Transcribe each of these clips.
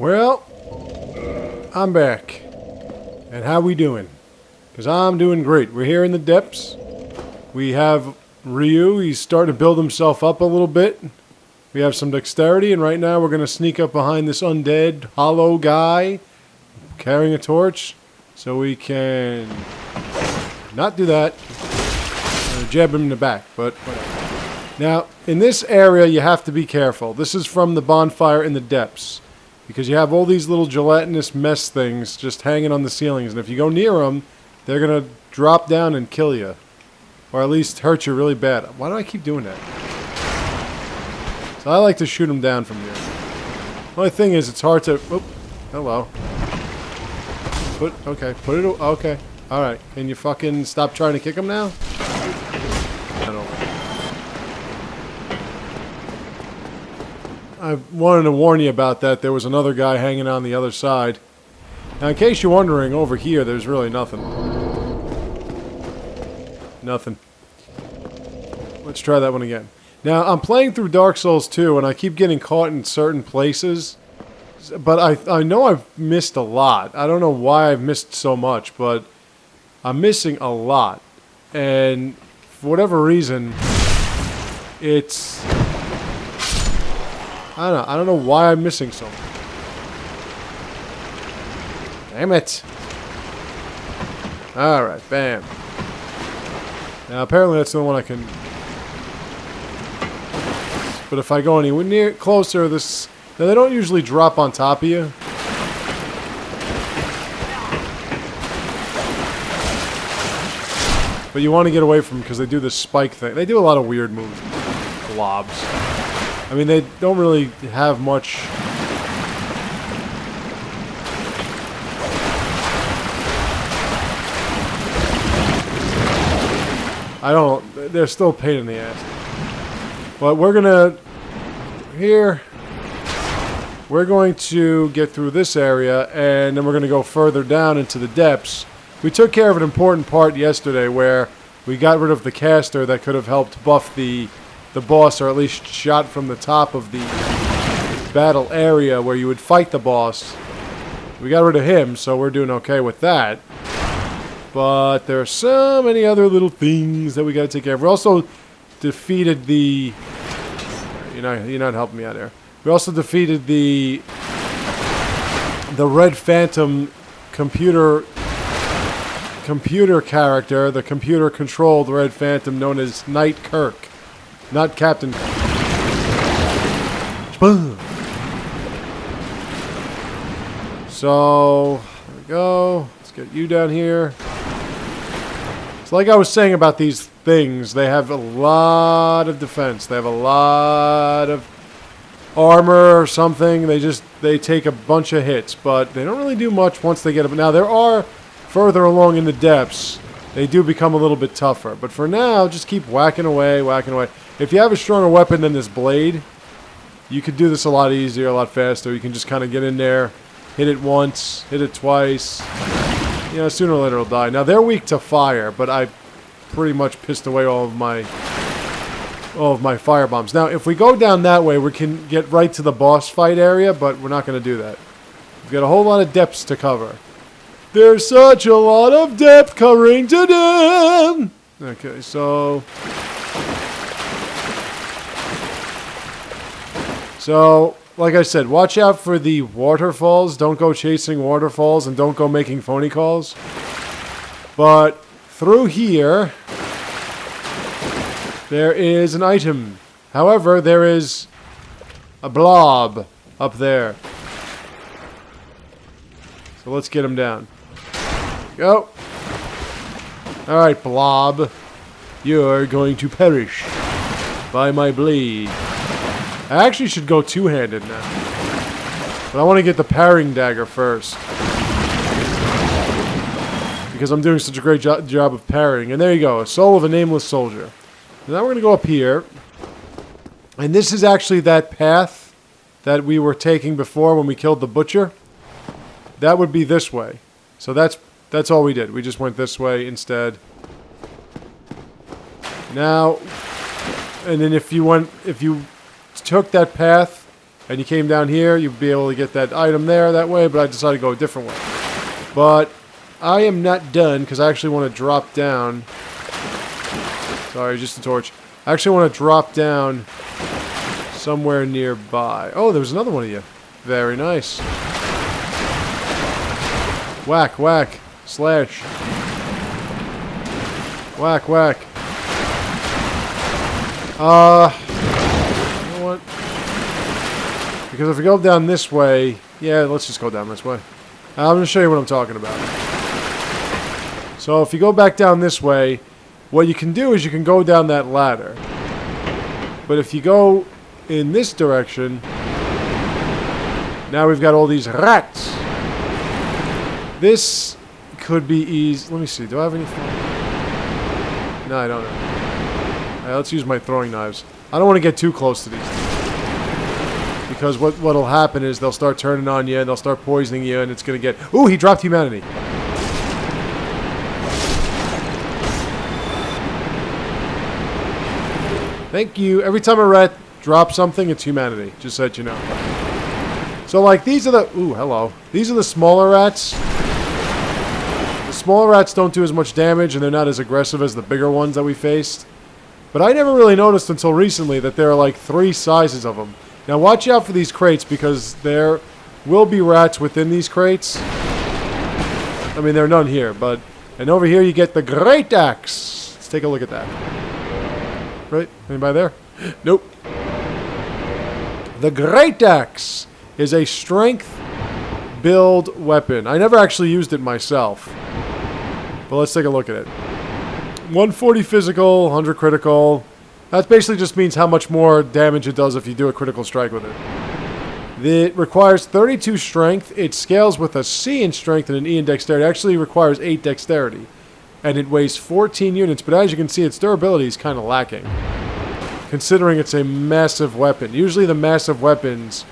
Well, I'm back. And how we doing? Because I'm doing great. We're here in the depths. We have Ryu. He's starting to build himself up a little bit. We have some dexterity, and right now we're going to sneak up behind this undead, hollow guy carrying a torch so we can not do that. Jab him in the back, but whatever. Now, in this area, you have to be careful. This is from the bonfire in the depths. Because you have all these little gelatinous mess things just hanging on the ceilings. And if you go near them, they're going to drop down and kill you. Or at least hurt you really bad. Why do I keep doing that? So I like to shoot them down from here. The only thing is, it's hard to... Oh, hello. Put it... Okay. Alright. Can you fucking stop trying to kick them now? I don't... I wanted to warn you about that. There was another guy hanging on the other side. Now, in case you're wondering, over here, there's really nothing. Nothing. Let's try that one again. Now, I'm playing through Dark Souls 2, and I keep getting caught in certain places. But I know I've missed a lot. I don't know why I've missed so much, but I'm missing a lot. And for whatever reason, it's... I don't know why I'm missing so much. Damn it. Alright, bam. Now apparently that's the one I can... But if I go anywhere closer, this... Now they don't usually drop on top of you. But you want to get away from them because they do this spike thing. They do a lot of weird moves. Blobs. I mean, they don't really have much... They're still a pain in the ass. But we're gonna... Here... We're going to get through this area, and then we're gonna go further down into the depths. We took care of an important part yesterday where we got rid of the caster that could have helped buff the boss, or at least shot from the top of the battle area where you would fight the boss. We got rid of him, so we're doing okay with that. But there are so many other little things that we gotta take care of. We also defeated the... You're not helping me out here. We also defeated the Red Phantom computer character, the computer-controlled Red Phantom known as Knight Kirk. Not Captain. So, there we go. Let's get you down here. So like I was saying about these things, they have a lot of defense. They have a lot of armor or something. They take a bunch of hits, but they don't really do much once they get up. Now, there are further along in the depths, they do become a little bit tougher. But for now, just keep whacking away, whacking away. If you have a stronger weapon than this blade, you could do this a lot easier, a lot faster. You can just kind of get in there, hit it once, hit it twice. You know, sooner or later it'll die. Now, they're weak to fire, but I pretty much pissed away all of my fire bombs. Now, if we go down that way, we can get right to the boss fight area, but we're not going to do that. We've got a whole lot of depths to cover. There's such a lot of depth covering to do. Okay, so... So, like I said, watch out for the waterfalls. Don't go chasing waterfalls and don't go making phony calls. But through here, there is an item. However, there is a blob up there. So let's get him down. Go. Alright, blob. You're going to perish by my blade. I actually should go two-handed now. But I want to get the parrying dagger first. Because I'm doing such a great job of parrying. And there you go, a soul of a nameless soldier. Now we're going to go up here. And this is actually that path that we were taking before when we killed the butcher. That would be this way. So that's all we did. We just went this way instead. Now, and then if you took that path and you came down here, you'd be able to get that item there that way, but I decided to go a different way. But I am not done, because I actually want to drop down. Sorry, just a torch. I actually want to drop down somewhere nearby. Oh, there was another one of you. Very nice. Whack, whack, slash. Whack, whack. You know what? Because if we go down this way... Yeah, let's just go down this way. I'm going to show you what I'm talking about. So if you go back down this way, what you can do is you can go down that ladder. But if you go in this direction, now we've got all these rats. This could be easy. Let me see. Do I have any... No, I don't know. Alright, let's use my throwing knives. I don't want to get too close to these things. Because what'll happen is they'll start turning on you and they'll start poisoning you and it's going to get... Ooh, he dropped humanity. Thank you. Every time a rat drops something, it's humanity. Just so that you know. So, like, these are the... Ooh, hello. These are the smaller rats. The smaller rats don't do as much damage, and they're not as aggressive as the bigger ones that we faced. But I never really noticed until recently that there are, like, 3 sizes of them. Now, watch out for these crates, because there will be rats within these crates. I mean, there are none here, but... And over here, you get the Great Axe. Let's take a look at that. Right? Anybody there? Nope. The Great Axe is a strength build weapon. I never actually used it myself. But let's take a look at it. 140 physical, 100 critical. That basically just means how much more damage it does if you do a critical strike with it. It requires 32 strength. It scales with a C in strength and an E in dexterity. It actually requires 8 dexterity. And it weighs 14 units, but as you can see, its durability is kind of lacking. Considering it's a massive weapon. Usually the massive weapons,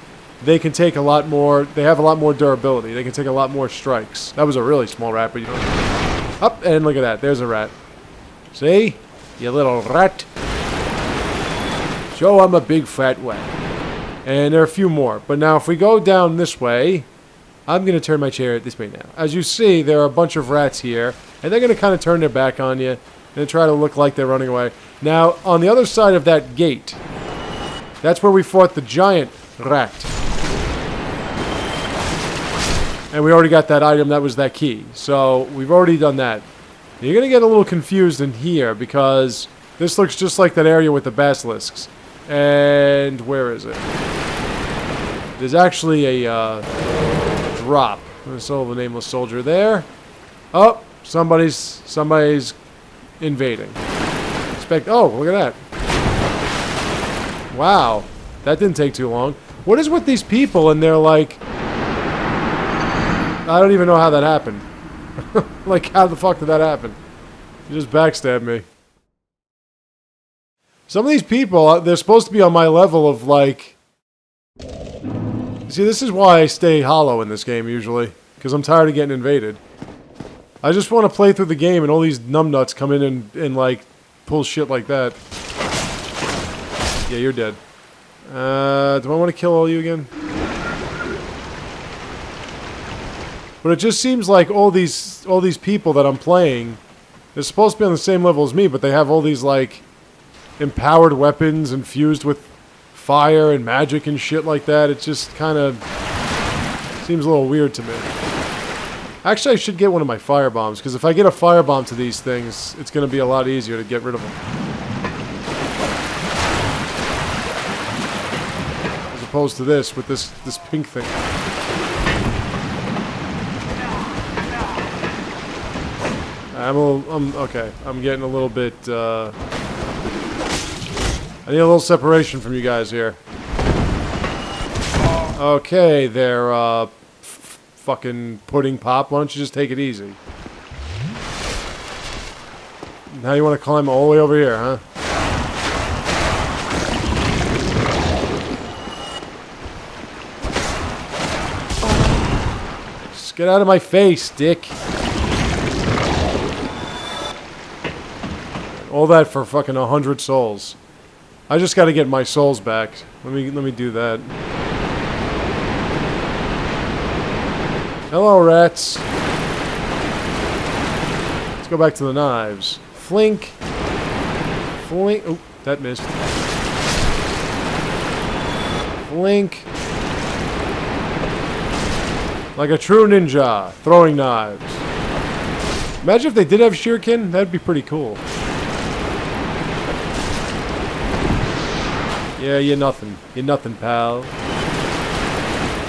they can take a lot more, they have a lot more durability. They can take a lot more strikes. That was a really small rat, but you know. Up, and look at that. There's a rat. See? You little rat. So I'm a big fat rat. And there are a few more. But now if we go down this way, I'm going to turn my chair this way now. As you see, there are a bunch of rats here. And they're going to kind of turn their back on you and try to look like they're running away. Now, on the other side of that gate, that's where we fought the giant rat. And we already got that item that was that key. So, we've already done that. You're going to get a little confused in here because this looks just like that area with the basilisks. And where is it? There's actually a drop. There's the nameless soldier there. Oh! Somebody's invading. Oh, look at that. Wow. That didn't take too long. What is with these people and they're like... I don't even know how that happened. Like, how the fuck did that happen? You just backstabbed me. Some of these people, they're supposed to be on my level of, like... See, this is why I stay hollow in this game, usually. Because I'm tired of getting invaded. I just want to play through the game and all these numbnuts come in and like, pull shit like that. Yeah, you're dead. Do I want to kill all you again? But it just seems like all these people that I'm playing, they're supposed to be on the same level as me, but they have all these, like, empowered weapons infused with fire and magic and shit like that. It just kind of seems a little weird to me. Actually, I should get one of my firebombs, because if I get a firebomb to these things, it's going to be a lot easier to get rid of them. As opposed to this, with this pink thing. Okay, I'm getting a little bit, I need a little separation from you guys here. Okay, they're, fucking pudding pop. Why don't you just take it easy? Now you want to climb all the way over here, huh? Just get out of my face, dick. All that for fucking 100 souls. I just got to get my souls back. Let me do that. Hello, rats. Let's go back to the knives. Flink. Flink. Oh, that missed. Flink. Like a true ninja, throwing knives. Imagine if they did have shuriken, that'd be pretty cool. Yeah, you're nothing. You're nothing, pal.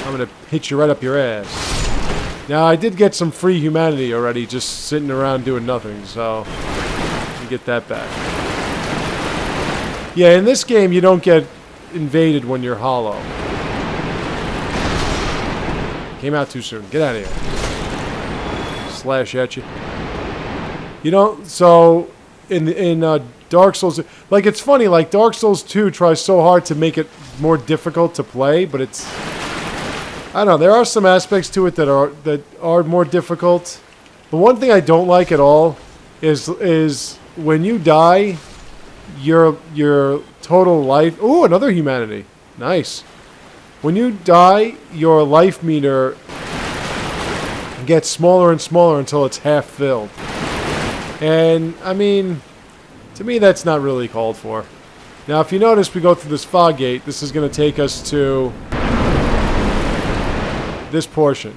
I'm gonna hit you right up your ass. Now, I did get some free humanity already, just sitting around doing nothing, so... you get that back. Yeah, in this game, you don't get invaded when you're hollow. Came out too soon. Get out of here. Slash at you. You know, so... in Dark Souls, like, it's funny, like, Dark Souls 2 tries so hard to make it more difficult to play, but it's, I don't know, there are some aspects to it that are more difficult. The one thing I don't like at all is when you die, your total life, ooh, another humanity, nice. When you die, your life meter gets smaller and smaller until it's half filled. And, I mean... to me, that's not really called for. Now, if you notice, we go through this fog gate. This is going to take us to this portion,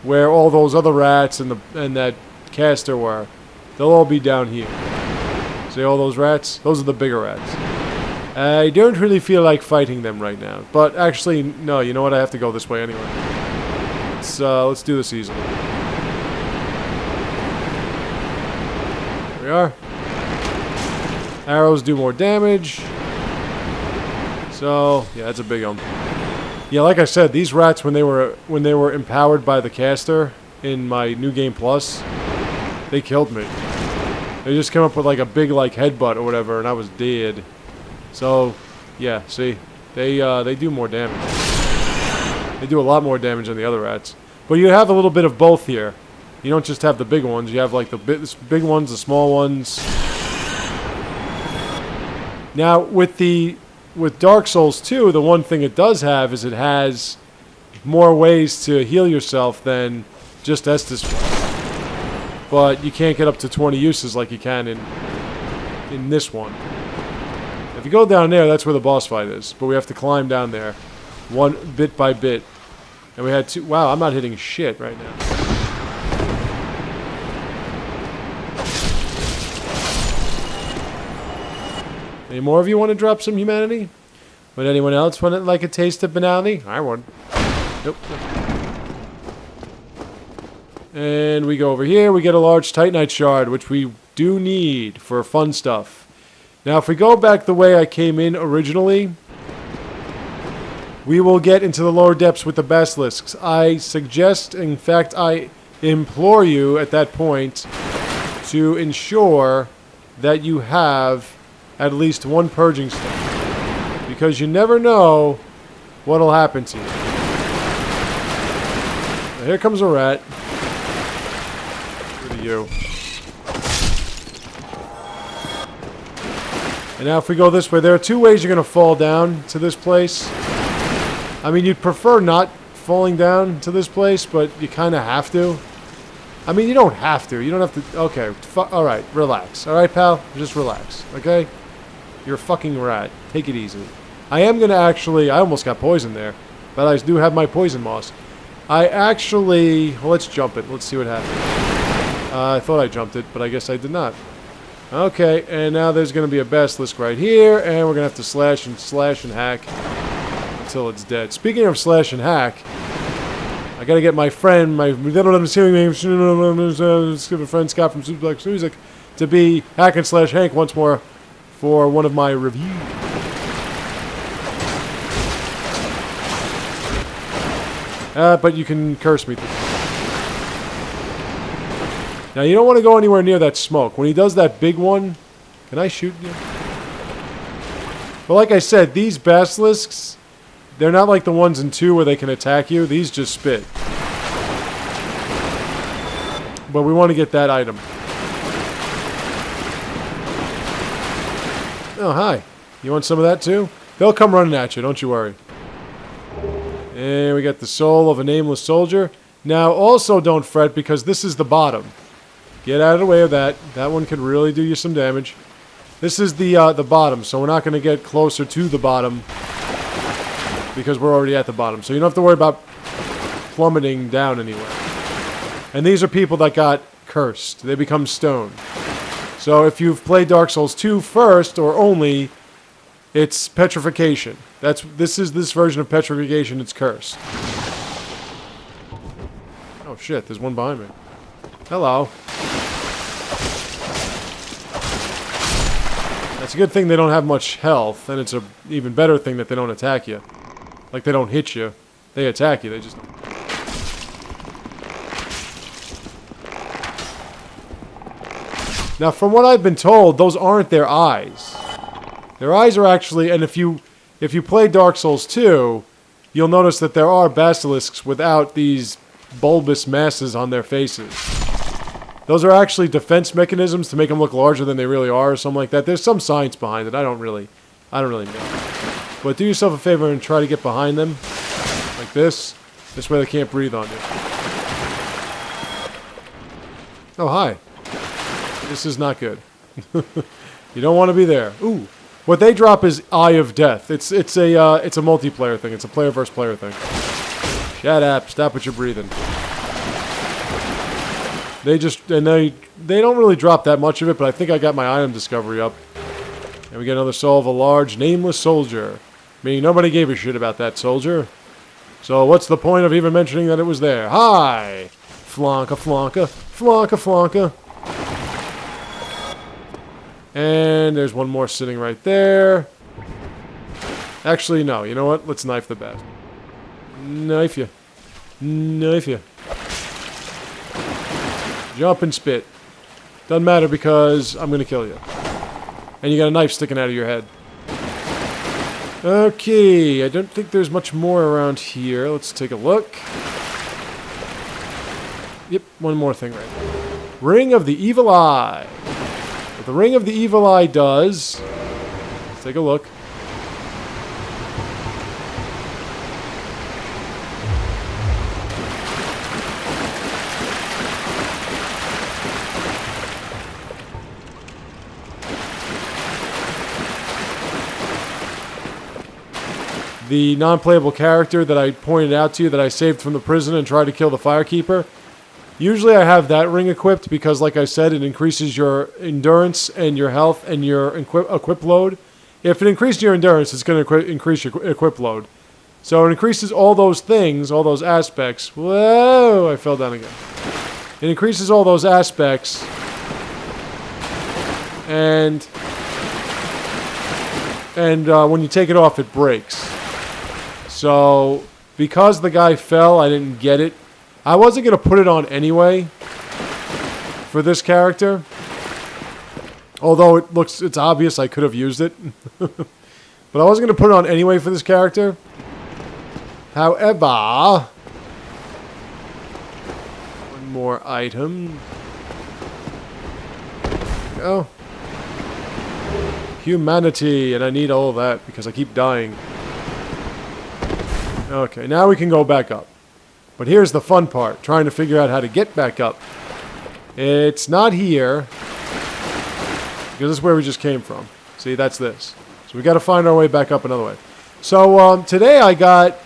where all those other rats and that caster were. They'll all be down here. See all those rats? Those are the bigger rats. I don't really feel like fighting them right now. But actually, no. You know what? I have to go this way anyway. Let's do this easily. Here we are. Arrows do more damage. So, yeah, that's a big one. Yeah, like I said, these rats, when they were empowered by the caster in my New Game Plus, they killed me. They just came up with like a big like headbutt or whatever, and I was dead. So, yeah, see, they do more damage. They do a lot more damage than the other rats. But you have a little bit of both here. You don't just have the big ones. You have like the big ones, the small ones. Now, with Dark Souls 2, the one thing it does have is it has more ways to heal yourself than just Estus. But you can't get up to 20 uses like you can in this one. If you go down there, that's where the boss fight is. But we have to climb down there, one bit by bit. And we had two... wow, I'm not hitting shit right now. Any more of you want to drop some humanity? Would anyone else want it like a taste of banality? I would. Nope. And we go over here. We get a large Titanite shard, which we do need for fun stuff. Now, if we go back the way I came in originally, we will get into the lower depths with the basilisks. I suggest, in fact, I implore you at that point to ensure that you have at least one purging stone, because you never know what'll happen to you. Now, here comes a rat. Look at you. And now if we go this way, there are two ways you're going to fall down to this place. I mean, you'd prefer not falling down to this place, but you kind of have to. I mean, you don't have to. You don't have to... okay, alright, relax. Alright, pal? Just relax, okay? You're a fucking rat. Take it easy. I am going to actually... I almost got poisoned there. But I do have my poison moss. I actually... well, let's jump it. Let's see what happens. I thought I jumped it, but I guess I did not. Okay, and now there's going to be a basilisk right here, and we're going to have to slash and hack until it's dead. Speaking of slash and hack, I got to get my friend, my friend Scott from Suplex Music, to be hack and slash Hank once more for one of my reviews. But you can curse me. Now, you don't want to go anywhere near that smoke. When he does that big one... can I shoot you? But like I said, these basilisks, they're not like the ones in 2 where they can attack you. These just spit. But we want to get that item. Oh, hi. You want some of that too? They'll come running at you, don't you worry. And we got the soul of a nameless soldier. Now, also don't fret because this is the bottom. Get out of the way of that. That one could really do you some damage. This is the bottom, so we're not going to get closer to the bottom because we're already at the bottom. So you don't have to worry about plummeting down anywhere. And these are people that got cursed. They become stone. So if you've played Dark Souls 2 first or only, it's petrification. This is this version of petrification. It's cursed. Oh shit! There's one behind me. Hello. It's a good thing they don't have much health, and it's an even better thing that they don't attack you. Like, they don't hit you. They attack you, they just... Now, from what I've been told, those aren't their eyes. Their eyes are actually... And if you play Dark Souls 2, you'll notice that there are basilisks without these bulbous masses on their faces. Those are actually defense mechanisms to make them look larger than they really are, or something like that. There's some science behind it. I don't really know. But do yourself a favor and try to get behind them, like this. This way they can't breathe on you. Oh, hi. This is not good. You don't want to be there. Ooh, what they drop is Eye of Death. It's a multiplayer thing. It's a player versus player thing. Shut up. Stop what you're breathing. They don't really drop that much of it, but I think I got my item discovery up. And we get another soul of a large, nameless soldier. Meaning nobody gave a shit about that soldier. So what's the point of even mentioning that it was there? Hi! Flonka, flonka, flonka, flonka. And there's one more sitting right there. Actually, no. You know what? Let's knife the bastard. Knife you. Knife you. Jump and spit. Doesn't matter because I'm going to kill you. And you got a knife sticking out of your head. Okay, I don't think there's much more around here. Let's take a look. Yep, one more thing right there. Ring of the Evil Eye. What the Ring of the Evil Eye does... Let's take a look. The non-playable character that I pointed out to you that I saved from the prison and tried to kill the firekeeper. Usually I have that ring equipped because, like I said, it increases your endurance and your health and your equip load. If it increases your endurance, it's going to increase your equip load. So it increases all those things, all those aspects. Whoa, I fell down again. It increases all those aspects. And when you take it off, it breaks. So, because the guy fell, I didn't get it. I wasn't going to put it on anyway for this character. Although it's obvious I could have used it. But I wasn't going to put it on anyway for this character. However, one more item. There we go. Humanity, and I need all of that because I keep dying. Okay, now we can go back up. But here's the fun part, trying to figure out how to get back up. It's not here, because this is where we just came from. See, that's this. So we got to find our way back up another way. So today I got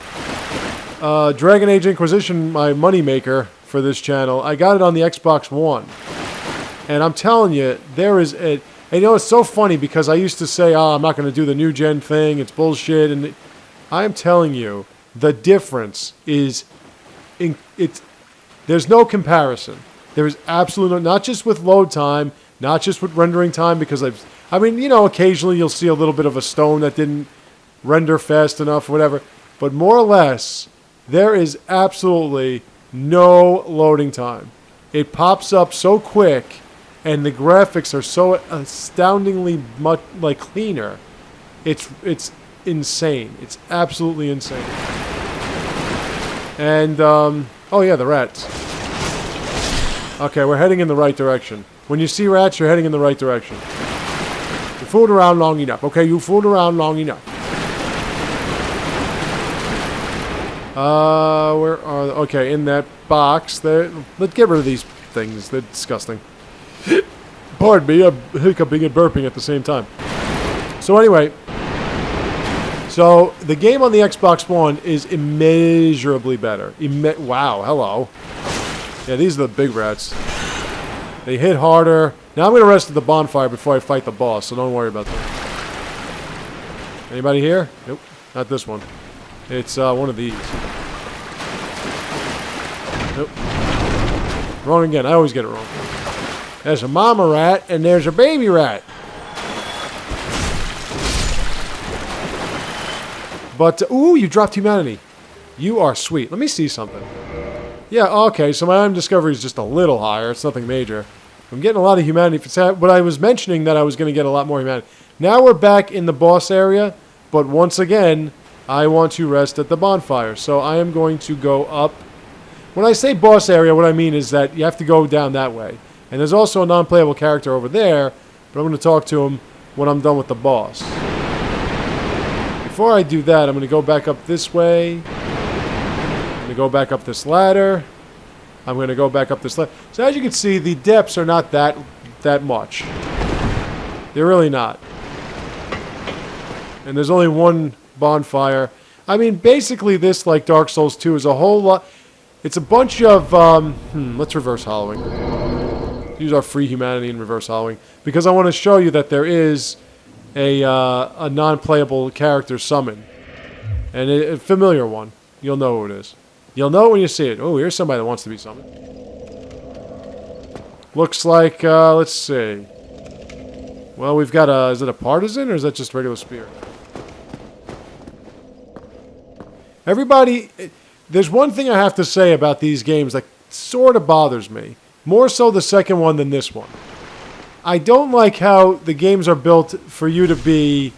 Dragon Age Inquisition, my moneymaker for this channel. I got it on the Xbox One. And I'm telling you, there is a... And you know, it's so funny because I used to say, I'm not going to do the new gen thing, it's bullshit, and I'm telling you, the difference is, there's no comparison. There is absolutely no, not just with load time, not just with rendering time, because I mean, you know, occasionally you'll see a little bit of a stone that didn't render fast enough or whatever, but more or less, there is absolutely no loading time. It pops up so quick, and the graphics are so astoundingly much like cleaner. It's insane. It's absolutely insane. And oh yeah, the rats. Okay, we're heading in the right direction. When you see rats, you're heading in the right direction. You fooled around long enough. Okay, you fooled around long enough. Where are... Okay, in that box there. Let's get rid of these things. They're disgusting. Pardon me, I'm hiccuping and burping at the same time. So anyway... So, the game on the Xbox One is immeasurably better. Wow, hello. Yeah, these are the big rats. They hit harder. Now I'm going to rest at the bonfire before I fight the boss, so don't worry about that. Anybody here? Nope, not this one. It's one of these. Nope. Wrong again, I always get it wrong. There's a mama rat, and there's a baby rat. But, ooh, you dropped humanity. You are sweet. Let me see something. Yeah, okay, so my item discovery is just a little higher. It's nothing major. I'm getting a lot of humanity. But I was mentioning that I was going to get a lot more humanity. Now we're back in the boss area, but once again, I want to rest at the bonfire. So I am going to go up. When I say boss area, what I mean is that you have to go down that way. And there's also a non-playable character over there, but I'm going to talk to him when I'm done with the boss. Before I do that, I'm going to go back up this way. I'm going to go back up this ladder. I'm going to go back up this ladder. So as you can see, the depths are not that much. They're really not. And there's only one bonfire. I mean, basically this, like Dark Souls 2, is a whole lot... It's a bunch of... let's reverse hollowing. Use our free humanity in reverse hollowing. Because I want to show you that there is... a non-playable character summon. And a familiar one. You'll know who it is. You'll know it when you see it. Oh, here's somebody that wants to be summoned. Looks like, let's see. Well, we've got a... Is it a partisan or is that just regular spear? Everybody... There's one thing I have to say about these games that sort of bothers me. More so the second one than this one. I don't like how the games are built for you to be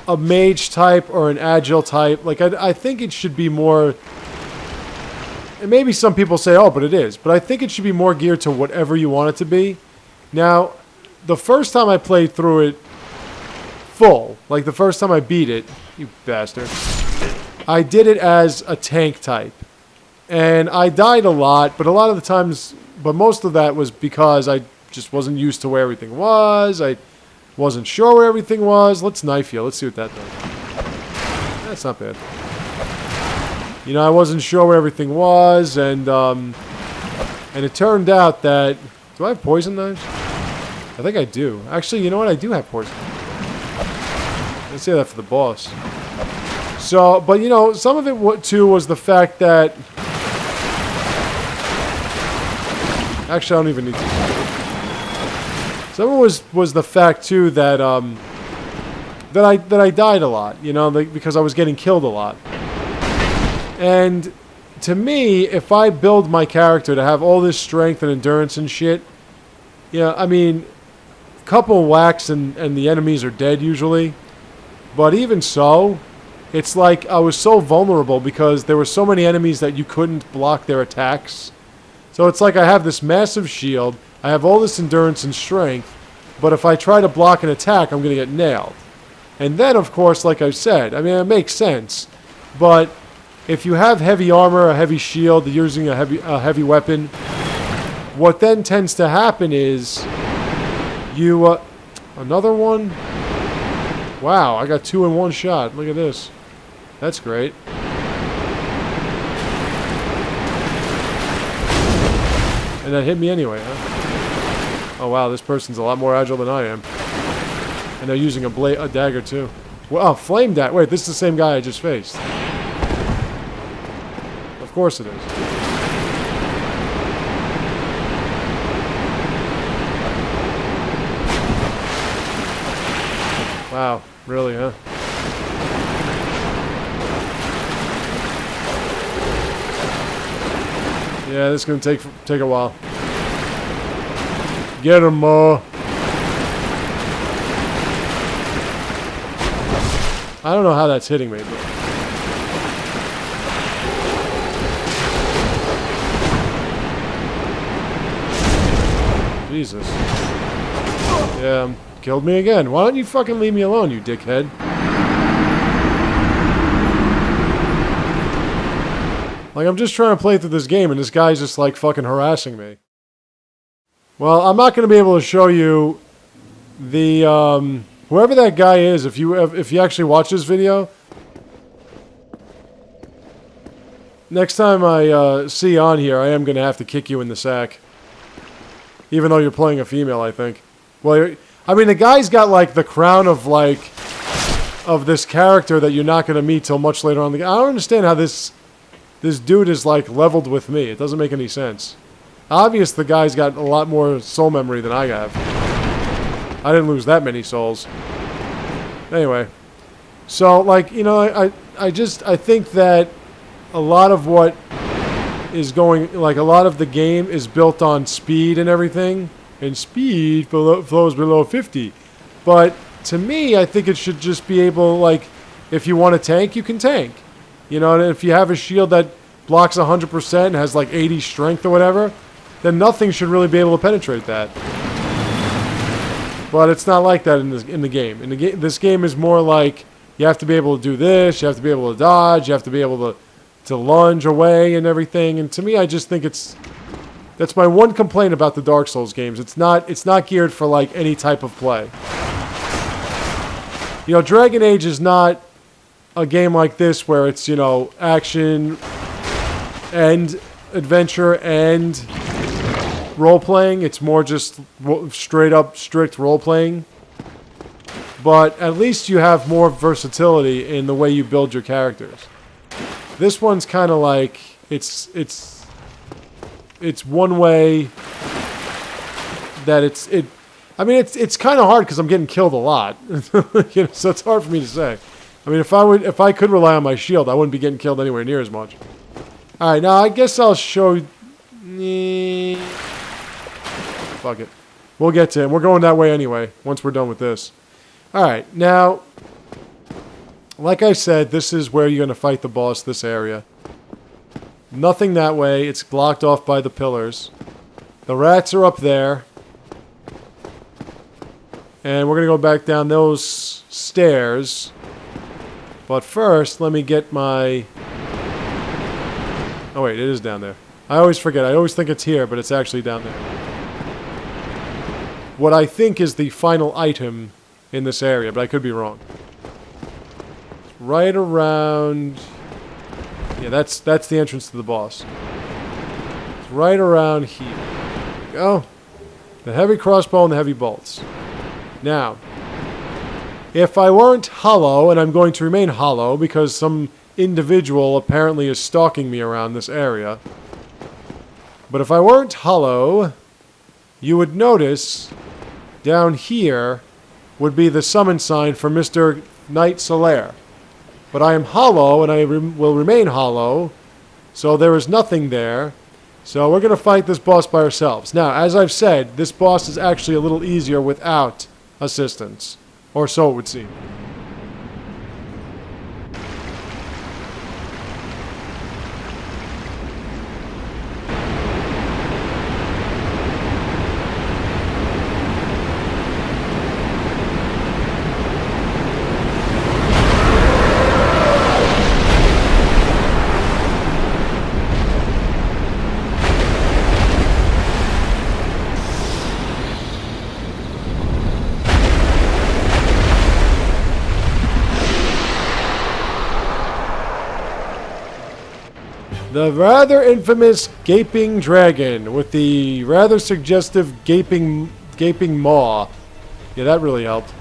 a mage type or an agile type. Like, I think it should be more... And maybe some people say, oh, but it is. But I think it should be more geared to whatever you want it to be. Now, the first time I played through it full, like the first time I beat it, you bastard, I did it as a tank type. And I died a lot, but a lot of the times... But most of that was because I just wasn't used to where everything was. I wasn't sure where everything was. Let's knife you. Let's see what that does. That's not bad. You know, I wasn't sure where everything was, and it turned out that... Do I have poison knives? I think I do. Actually, you know what? I do have poison. Let's say that for the boss. So, but you know, some of it too was the fact that... Actually, I don't even need to. Some of it was the fact too that that I died a lot, you know, because I was getting killed a lot. And to me, if I build my character to have all this strength and endurance and shit, yeah, I mean, a couple whacks and the enemies are dead usually. But even so, it's like I was so vulnerable because there were so many enemies that you couldn't block their attacks. So it's like I have this massive shield, I have all this endurance and strength, but if I try to block an attack, I'm going to get nailed. And then, of course, like I said, I mean, it makes sense, but if you have heavy armor, a heavy shield, you're using a heavy weapon, what then tends to happen is you... another one? Wow, I got 2 in one shot. Look at this. That's great. And that hit me anyway, huh? Oh wow, this person's a lot more agile than I am. And they're using a dagger too. Well, oh, flame dagger. Wait, this is the same guy I just faced. Of course it is. Wow, really, huh? Yeah, this is going to take a while. Get him, Mo. I don't know how that's hitting me, but... Jesus. Yeah, killed me again. Why don't you fucking leave me alone, you dickhead? Like, I'm just trying to play through this game, and this guy's just, like, fucking harassing me. Well, I'm not going to be able to show you the, whoever that guy is, if you actually watch this video. Next time I see you on here, I am going to have to kick you in the sack. Even though you're playing a female, I think. Well, I mean, the guy's got, like, the crown of, like, of this character that you're not going to meet till much later on. I don't understand how this dude is, like, leveled with me. It doesn't make any sense. Obvious the guy's got a lot more soul memory than I have. I didn't lose that many souls. Anyway. So, like, you know, I think that a lot of what is going, like, a lot of the game is built on speed and everything. And speed flows below 50. But, to me, I think it should just be able, like, if you want to tank, you can tank. You know, and if you have a shield that blocks 100% and has, like, 80 strength or whatever, then nothing should really be able to penetrate that. But it's not like that in the game. This game is more like you have to be able to do this, you have to be able to dodge, you have to be able to lunge away and everything. And to me, I just think that's my one complaint about the Dark Souls games. It's not geared for, like, any type of play. You know, Dragon Age is not a game like this where it's, you know, action and adventure and role-playing. It's more just straight-up, strict role-playing. But at least you have more versatility in the way you build your characters. This one's kind of like, it's one way that I mean, it's kind of hard because I'm getting killed a lot. You know, so it's hard for me to say. I mean, if I could rely on my shield, I wouldn't be getting killed anywhere near as much. All right, now I guess I'll show. Fuck it. We'll get to him. We're going that way anyway. Once we're done with this. All right, now, like I said, this is where you're gonna fight the boss. This area. Nothing that way. It's blocked off by the pillars. The rats are up there. And we're going to go back down those stairs. But first, let me get my... Oh wait, it is down there. I always forget. I always think it's here, but it's actually down there. What I think is the final item in this area, but I could be wrong. It's right around... Yeah, that's the entrance to the boss. It's right around here. There we go. The heavy crossbow and the heavy bolts. Now, if I weren't hollow, and I'm going to remain hollow because some individual apparently is stalking me around this area, but if I weren't hollow, you would notice down here would be the summon sign for Mr. Knight Solaire. But I am hollow, and I will remain hollow, so there is nothing there. So we're going to fight this boss by ourselves. Now, as I've said, this boss is actually a little easier without assistance. Or so it would seem. The rather infamous Gaping Dragon with the rather suggestive gaping maw. Yeah, that really helped.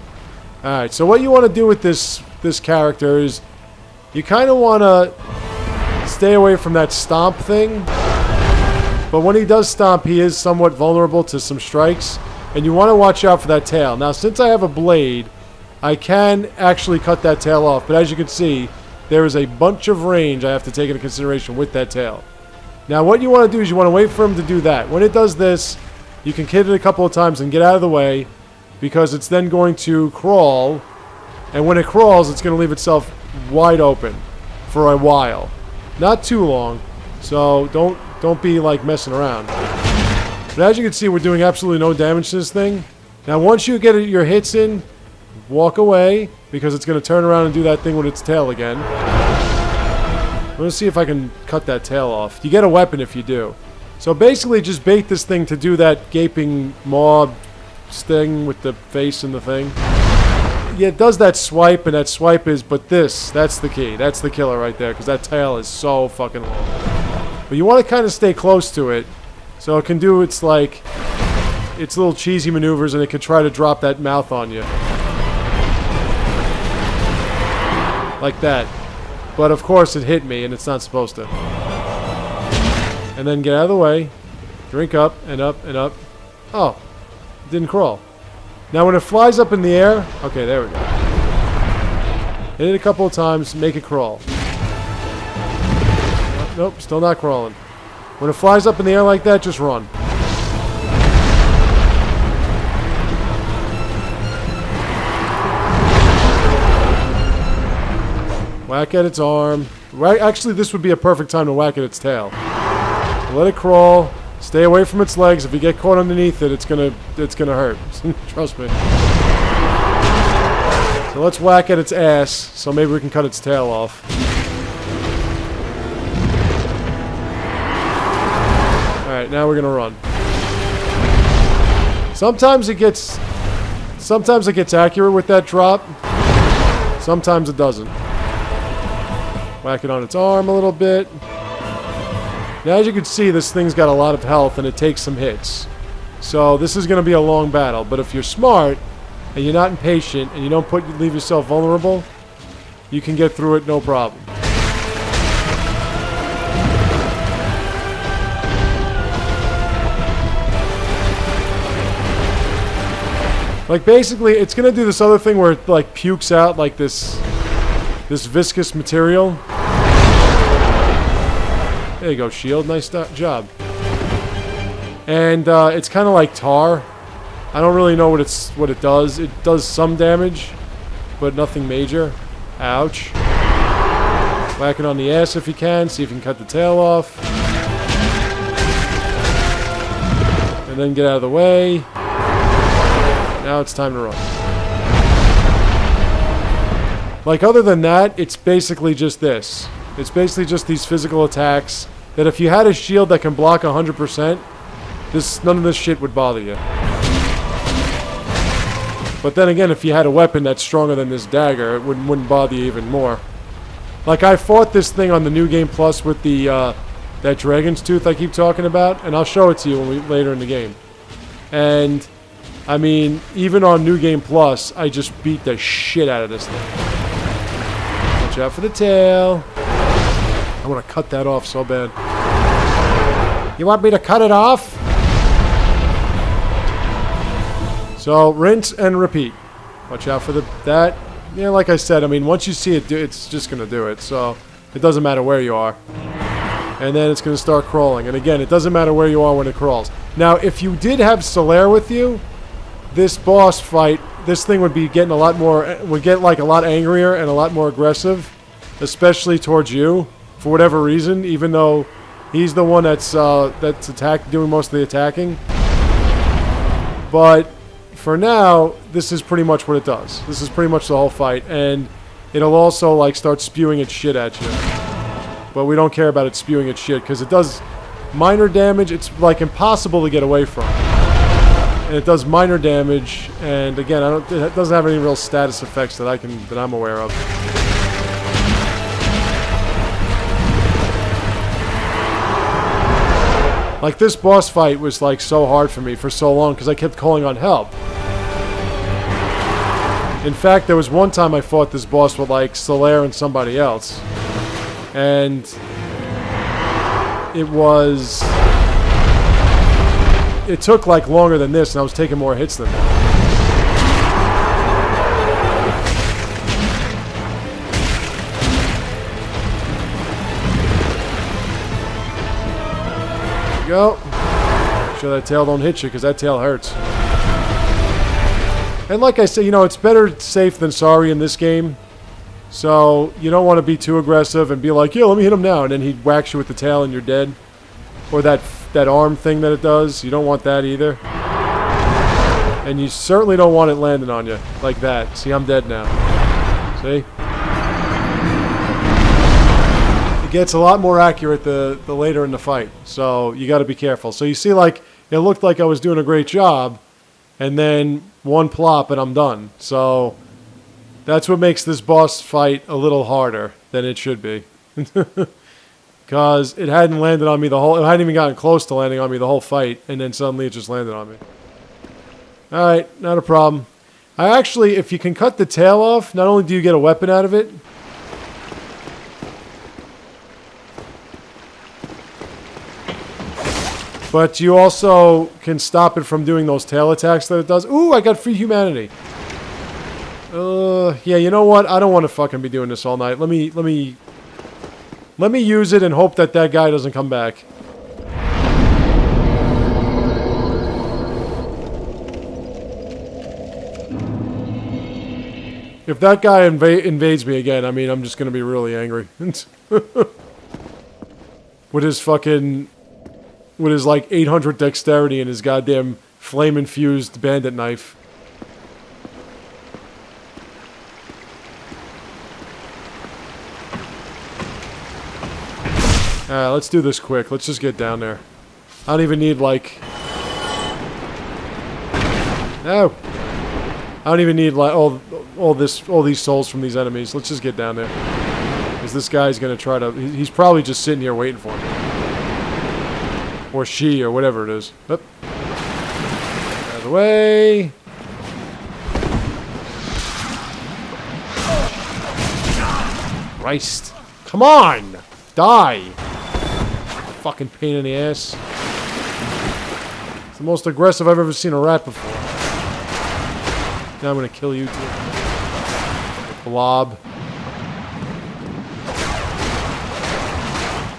Alright, so what you want to do with this character is you kind of want to stay away from that stomp thing. But when he does stomp, he is somewhat vulnerable to some strikes. And you want to watch out for that tail. Now, since I have a blade, I can actually cut that tail off. But as you can see, there is a bunch of range I have to take into consideration with that tail. Now, what you want to do is you want to wait for him to do that. When it does this, you can hit it a couple of times and get out of the way, because it's then going to crawl, and when it crawls, it's going to leave itself wide open for a while. Not too long, so don't be like messing around. But as you can see, we're doing absolutely no damage to this thing. Now, once you get your hits in, walk away, because it's going to turn around and do that thing with its tail again. I'm going to see if I can cut that tail off. You get a weapon if you do. So basically just bait this thing to do that gaping maw sting with the face and the thing. Yeah, it does that swipe, and that swipe is, but that's the key. That's the killer right there, because that tail is so fucking long. But you want to kind of stay close to it, so it can do its little cheesy maneuvers, and it can try to drop that mouth on you. Like that. But of course it hit me, and it's not supposed to. And then get out of the way. Drink up, and up, and up. Oh. It didn't crawl. Now when it flies up in the air... Okay, there we go. Hit it a couple of times, make it crawl. Nope, still not crawling. When it flies up in the air like that, just run. Whack at its arm. Right, actually, this would be a perfect time to whack at its tail. Let it crawl. Stay away from its legs. If you get caught underneath it, it's gonna hurt. Trust me. So let's whack at its ass, so maybe we can cut its tail off. Alright, now we're gonna run. Sometimes it gets accurate with that drop. Sometimes it doesn't. Whack it on its arm a little bit. Now, as you can see, this thing's got a lot of health, and it takes some hits. So this is going to be a long battle. But if you're smart, and you're not impatient, and you don't leave yourself vulnerable, you can get through it no problem. Like, basically, it's going to do this other thing where it, like, pukes out, like, this viscous material. There you go, shield. Nice job. And it's kind of like tar. I don't really know what it does. It does some damage, but nothing major. Ouch. Whack it on the ass if you can. See if you can cut the tail off. And then get out of the way. Now it's time to run. Like, other than that, it's basically just this. It's basically just these physical attacks that if you had a shield that can block 100%, none of this shit would bother you. But then again, if you had a weapon that's stronger than this dagger, it wouldn't bother you even more. Like, I fought this thing on the New Game Plus with that Dragon's Tooth I keep talking about, and I'll show it to you later in the game. And, I mean, even on New Game Plus, I just beat the shit out of this thing. Watch out for the tail. I want to cut that off so bad. You want me to cut it off? So, rinse and repeat. Watch out for that. Yeah, like I said, I mean, once you see it, it's just going to do it. So, it doesn't matter where you are. And then it's going to start crawling. And again, it doesn't matter where you are when it crawls. Now, if you did have Solaire with you, this boss fight, this thing would be getting a lot more, would get like a lot angrier and a lot more aggressive. Especially towards you, for whatever reason, even though he's the one that's doing most of the attacking. But for now, this is pretty much what it does. This is pretty much the whole fight, and it'll also like start spewing its shit at you. But we don't care about it spewing its shit because it does minor damage. It's like impossible to get away from, and it does minor damage. And again, it doesn't have any real status effects that I'm aware of. Like, this boss fight was, like, so hard for me for so long because I kept calling on help. In fact, there was one time I fought this boss with, like, Solaire and somebody else. And it took, like, longer than this, and I was taking more hits than that. Go. Make sure that tail don't hit you, because that tail hurts. And like I said, you know, it's better safe than sorry in this game. So you don't want to be too aggressive and be like, yeah, let me hit him now, and then he whacks you with the tail and you're dead. Or that arm thing that it does. You don't want that either. And you certainly don't want it landing on you like that. See, I'm dead now. See? gets a lot more accurate the later in the fight. So you got to be careful. So you see, like, it looked like I was doing a great job, and then one plop and I'm done. So that's what makes this boss fight a little harder than it should be. Because it hadn't landed on me the whole... It hadn't even gotten close to landing on me the whole fight, and then suddenly it just landed on me. Alright, not a problem. I actually, if you can cut the tail off, not only do you get a weapon out of it... but you also can stop it from doing those tail attacks that it does. Ooh, I got free humanity. Yeah, you know what? I don't want to fucking be doing this all night. Let me use it and hope that that guy doesn't come back. If that guy invades me again, I mean, I'm just going to be really angry. With his fucking... with his, like, 800 dexterity and his goddamn flame-infused bandit knife. Alright, let's do this quick. Let's just get down there. I don't even need, like... No! I don't even need, like, all these souls from these enemies. Let's just get down there. Because this guy's gonna try to... He's probably just sitting here waiting for me. Or she, or whatever it is. Oop. Out of the way. Christ. Come on! Die! Fucking pain in the ass. It's the most aggressive I've ever seen a rat before. Now I'm gonna kill you too. Blob.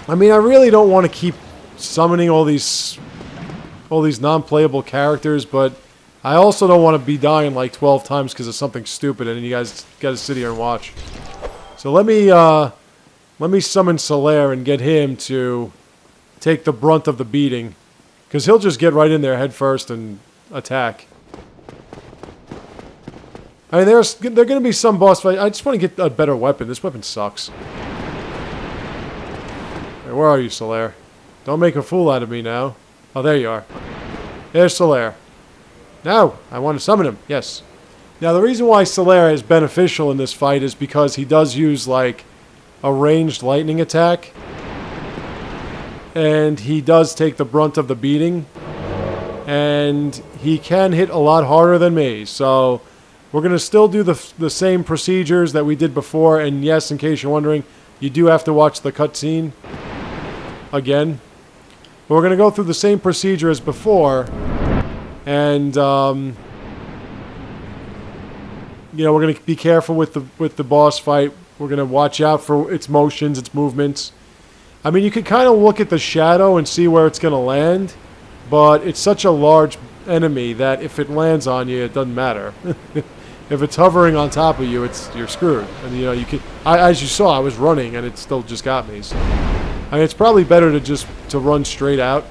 I mean, I really don't want to keep summoning all these non-playable characters, but I also don't want to be dying like 12 times because of something stupid, and you guys got to sit here and watch. So let me summon Solaire and get him to take the brunt of the beating, because he'll just get right in there head first and attack. I mean, there are going to be some boss fights. I just want to get a better weapon. This weapon sucks. Hey, where are you, Solaire? Don't make a fool out of me now. Oh, there you are. There's Solaire. Now, I want to summon him. Yes. Now, the reason why Solaire is beneficial in this fight is because he does use, like, a ranged lightning attack. And he does take the brunt of the beating. And he can hit a lot harder than me. So, we're going to still do the same procedures that we did before. And yes, in case you're wondering, you do have to watch the cutscene again. But we're going to go through the same procedure as before. And, you know, we're going to be careful with the boss fight. We're going to watch out for its motions, its movements. I mean, you can kind of look at the shadow and see where it's going to land. But it's such a large enemy that if it lands on you, it doesn't matter. If it's hovering on top of you, you're screwed. And, you know, as you saw, I was running and it still just got me. So, I mean, it's probably better to run straight out.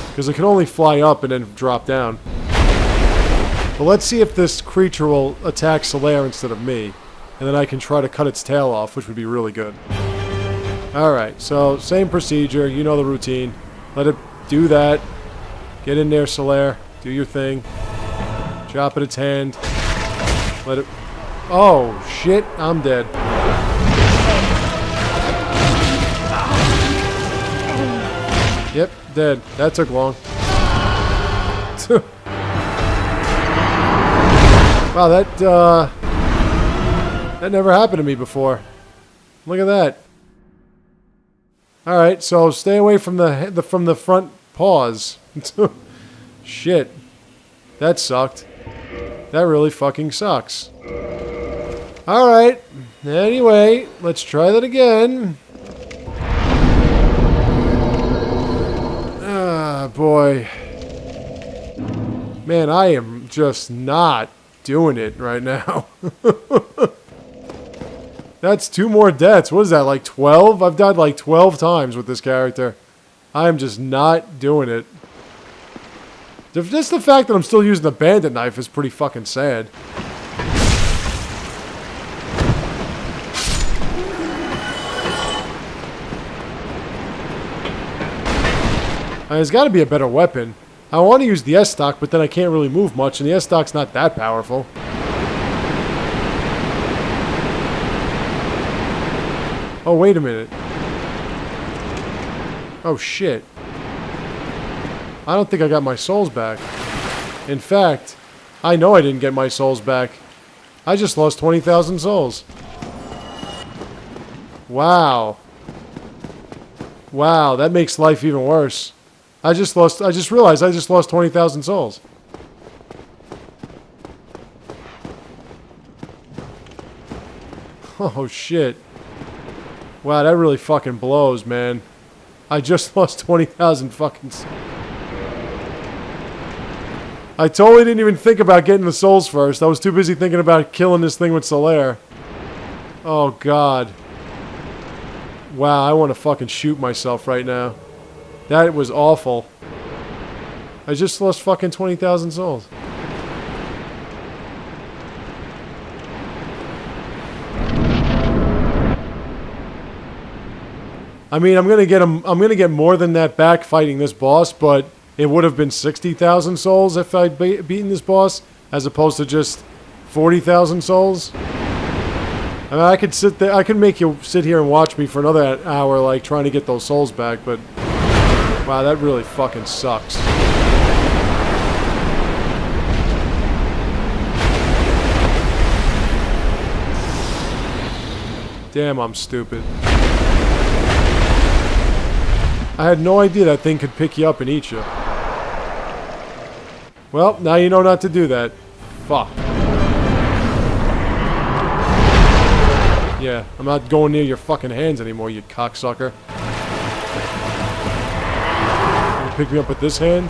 Because it can only fly up and then drop down. But let's see if this creature will attack Solaire instead of me. And then I can try to cut its tail off, which would be really good. Alright, so same procedure. You know the routine. Let it do that. Get in there, Solaire. Do your thing. Chop at its hand. Let it... Oh, shit. I'm dead. Yep, dead. That took long. Wow, that never happened to me before. Look at that. All right, so stay away from the front paws. Shit. That sucked. That really fucking sucks. All right. Anyway, let's try that again. Ah, boy. Man, I am just not doing it right now. That's 2 more deaths. What is that, like 12? I've died like 12 times with this character. I am just not doing it. Just the fact that I'm still using the bandit knife is pretty fucking sad. There's got to be a better weapon. I want to use the S-Stock, but then I can't really move much, and the S-Stock's not that powerful. Oh, wait a minute. Oh, shit. I don't think I got my souls back. In fact, I know I didn't get my souls back. I just lost 20,000 souls. Wow. Wow, that makes life even worse. I just realized I just lost 20,000 souls. Oh, shit. Wow, that really fucking blows, man. I just lost 20,000 fucking souls. I totally didn't even think about getting the souls first. I was too busy thinking about killing this thing with Solaire. Oh, God. Wow, I want to fucking shoot myself right now. That was awful. I just lost fucking 20,000 souls. I mean, I'm gonna get more than that back fighting this boss, but it would have been 60,000 souls if I'd beaten this boss, as opposed to just 40,000 souls. I mean, I could sit there, I could make you sit here and watch me for another hour, like, trying to get those souls back, but wow, that really fucking sucks. Damn, I'm stupid. I had no idea that thing could pick you up and eat you. Well, now you know not to do that. Fuck. Yeah, I'm not going near your fucking hands anymore, you cocksucker. You pick me up with this hand?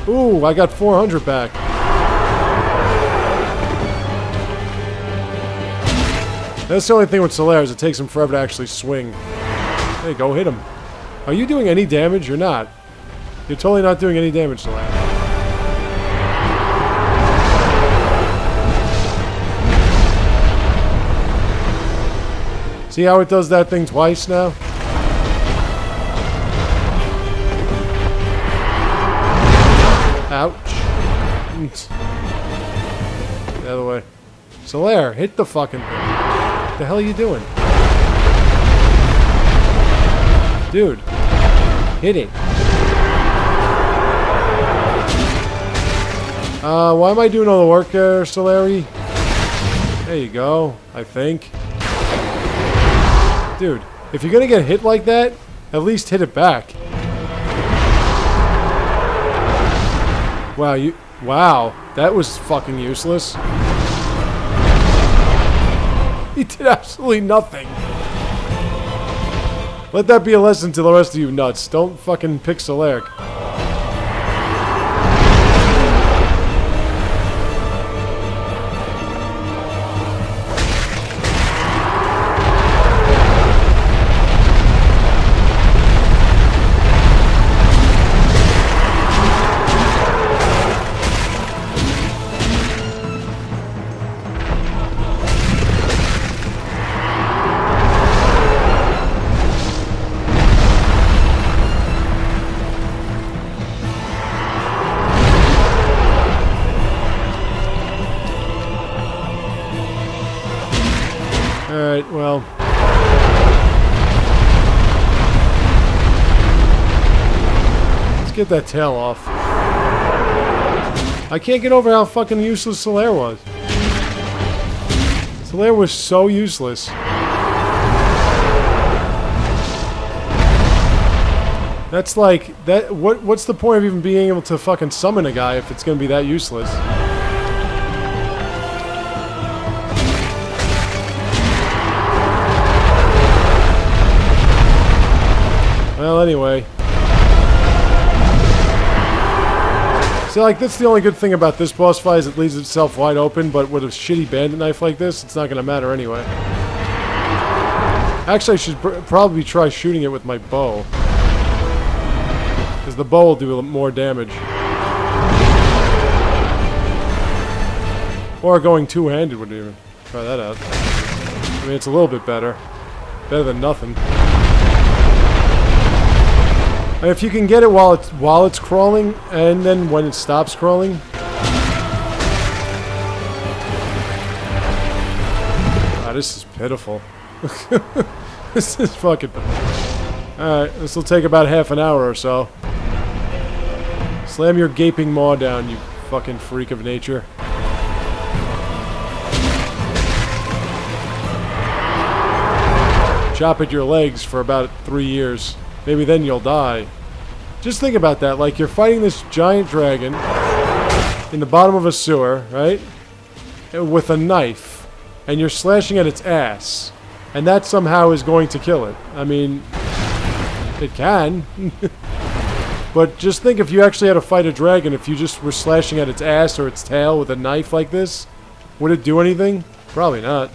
Ooh, I got 400 back. That's the only thing with Solaire is it takes him forever to actually swing. There you go, hit him. Are you doing any damage? You're not. You're totally not doing any damage, Solaire. See how it does that thing twice now? Ouch. The other way. Solaire, hit the fucking thing. What the hell are you doing? Dude. Hit it. Why am I doing all the work there, Solari? There you go, I think. Dude, if you're gonna get hit like that, at least hit it back. Wow, that was fucking useless. He did absolutely nothing. Let that be a lesson to the rest of you nuts. Don't fucking pick Solaire. Alright, well. Let's get that tail off. I can't get over how fucking useless Solaire was. Solaire was so useless. That's like, what's the point of even being able to fucking summon a guy if it's gonna be that useless? Well, anyway. See, like, that's the only good thing about this boss fight is it leaves itself wide open, but with a shitty bandit knife like this, it's not going to matter anyway. Actually, I should probably try shooting it with my bow. Because the bow will do more damage. Or going two-handed would even. Try that out. I mean, it's a little bit better. Better than nothing. And if you can get it while it's crawling, and then when it stops crawling. Wow, this is pitiful. This is fucking pitiful. Alright, this will take about half an hour or so. Slam your gaping maw down, you fucking freak of nature. Chop at your legs for about 3 years. Maybe then you'll die. Just think about that. Like, you're fighting this giant dragon in the bottom of a sewer, right? With a knife. And you're slashing at its ass. And that somehow is going to kill it. I mean, it can. But just think if you actually had to fight a dragon, if you just were slashing at its ass or its tail with a knife like this, would it do anything? Probably not.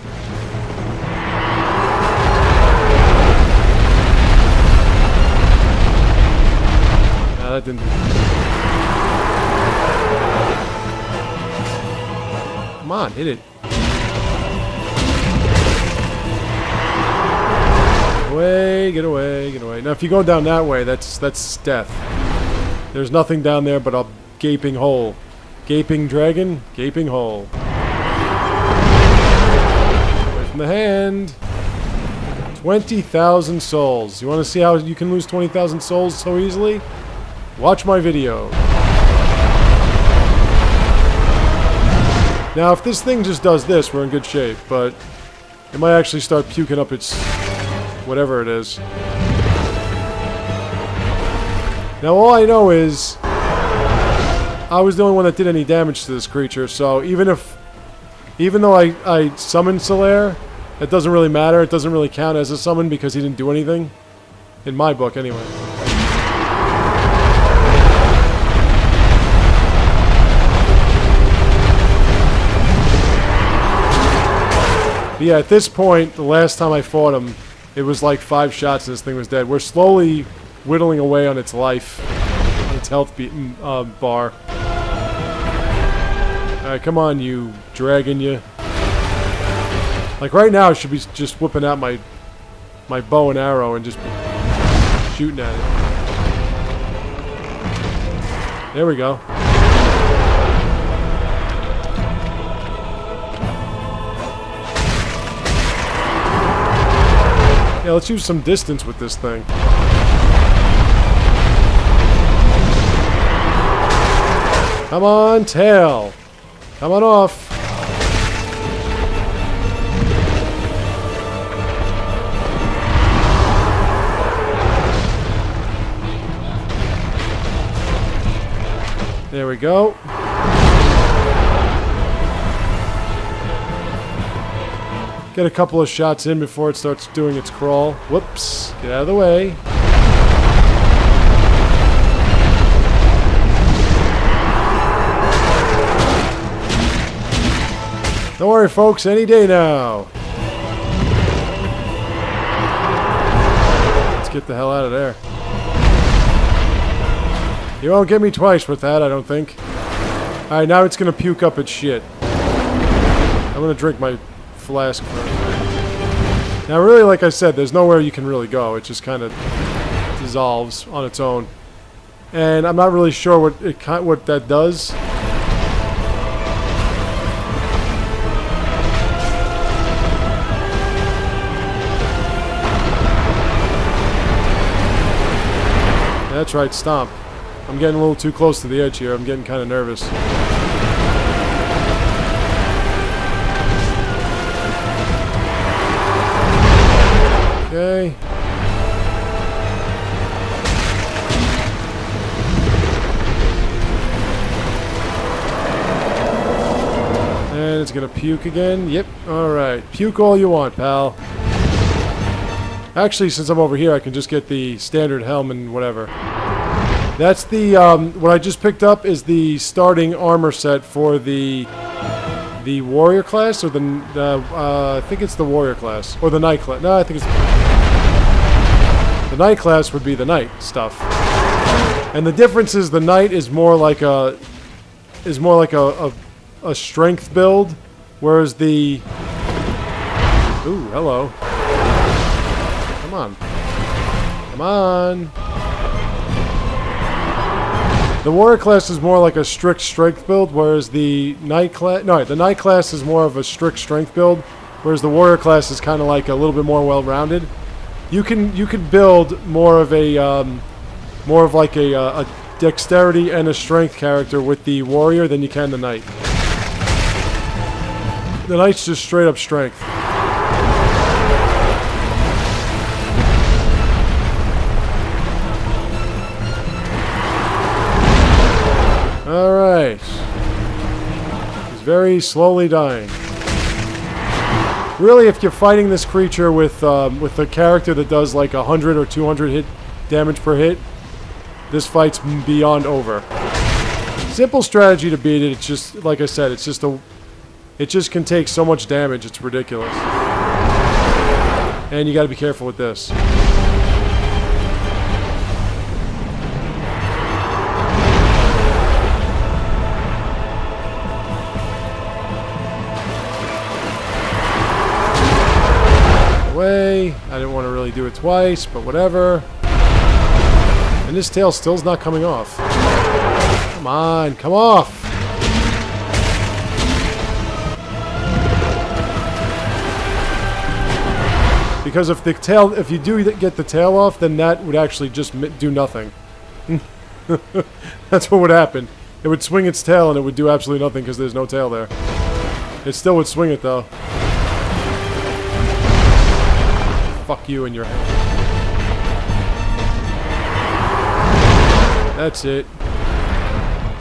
That didn't. Come on, hit it. Get away, get away. Now, if you go down that way, that's death. There's nothing down there but a gaping hole. Gaping dragon, gaping hole. Away from the hand. 20,000 souls. You want to see how you can lose 20,000 souls so easily? Watch my video. Now, if this thing just does this, we're in good shape, but it might actually start puking up its whatever it is. Now, all I know is I was the only one that did any damage to this creature, so even though I summoned Solaire, it doesn't really matter. It doesn't really count as a summon because he didn't do anything. In my book, anyway. But yeah, at this point, the last time I fought him, it was like 5 shots and this thing was dead. We're slowly whittling away on its life, on its health bar. Alright, come on, you dragon, you. Like right now, I should be just whipping out my bow and arrow and just shooting at it. There we go. Yeah, let's use some distance with this thing. Come on, tail. Come on off. There we go. Get a couple of shots in before it starts doing its crawl. Whoops. Get out of the way. Don't worry, folks. Any day now. Let's get the hell out of there. You won't get me twice with that, I don't think. Alright, now it's going to puke up its shit. I'm going to drink my flask first. Now, really, like I said, there's nowhere you can really go. It just kind of dissolves on its own. And I'm not really sure what that does. That's right, stomp. I'm getting a little too close to the edge here. I'm getting kind of nervous. Okay. And it's gonna puke again. Yep. Alright. Puke all you want, pal. Actually, since I'm over here, I can just get the standard helm and whatever. That's the, what I just picked up is the starting armor set for the warrior class, or I think it's the warrior class, or the knight class. No, I think it's the knight class would be the knight stuff. And the difference is the knight is more like a strength build, whereas the ooh, hello. Come on. Come on. The warrior class is more like a strict strength build, whereas the knight class... No, the knight class is more of a strict strength build, whereas the warrior class is kind of like a little bit more well-rounded. You can build more of like a dexterity and a strength character with the warrior than you can the knight. The knight's just straight up strength. Alright. He's very slowly dying. Really, if you're fighting this creature with a character that does like 100 or 200 hit damage per hit, this fight's beyond over. Simple strategy to beat it. It's just, like I said, it just can take so much damage, it's ridiculous. And you gotta be careful with this. Away. I didn't want to really do it twice, but whatever. And this tail still's not coming off. Come on, come off! Because if you do get the tail off, then that would actually just do nothing. That's what would happen. It would swing its tail and it would do absolutely nothing because there's no tail there. It still would swing it though. Fuck you and your hand. That's it.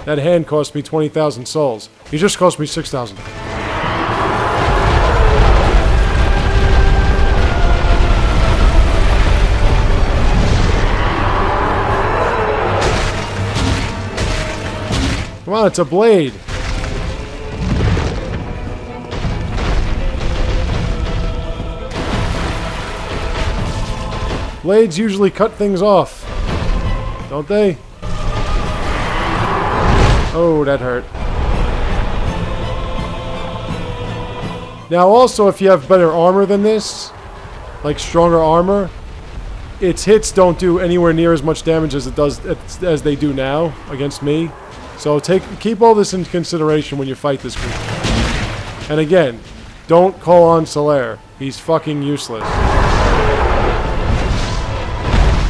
That hand cost me 20,000 souls. He just cost me 6,000. Come on, it's a blade. Blades usually cut things off, don't they? Oh, that hurt. Now also, if you have better armor than this, like stronger armor, its hits don't do anywhere near as much damage as as they do now against me. So keep all this in consideration when you fight this creature. And again, don't call on Solaire. He's fucking useless.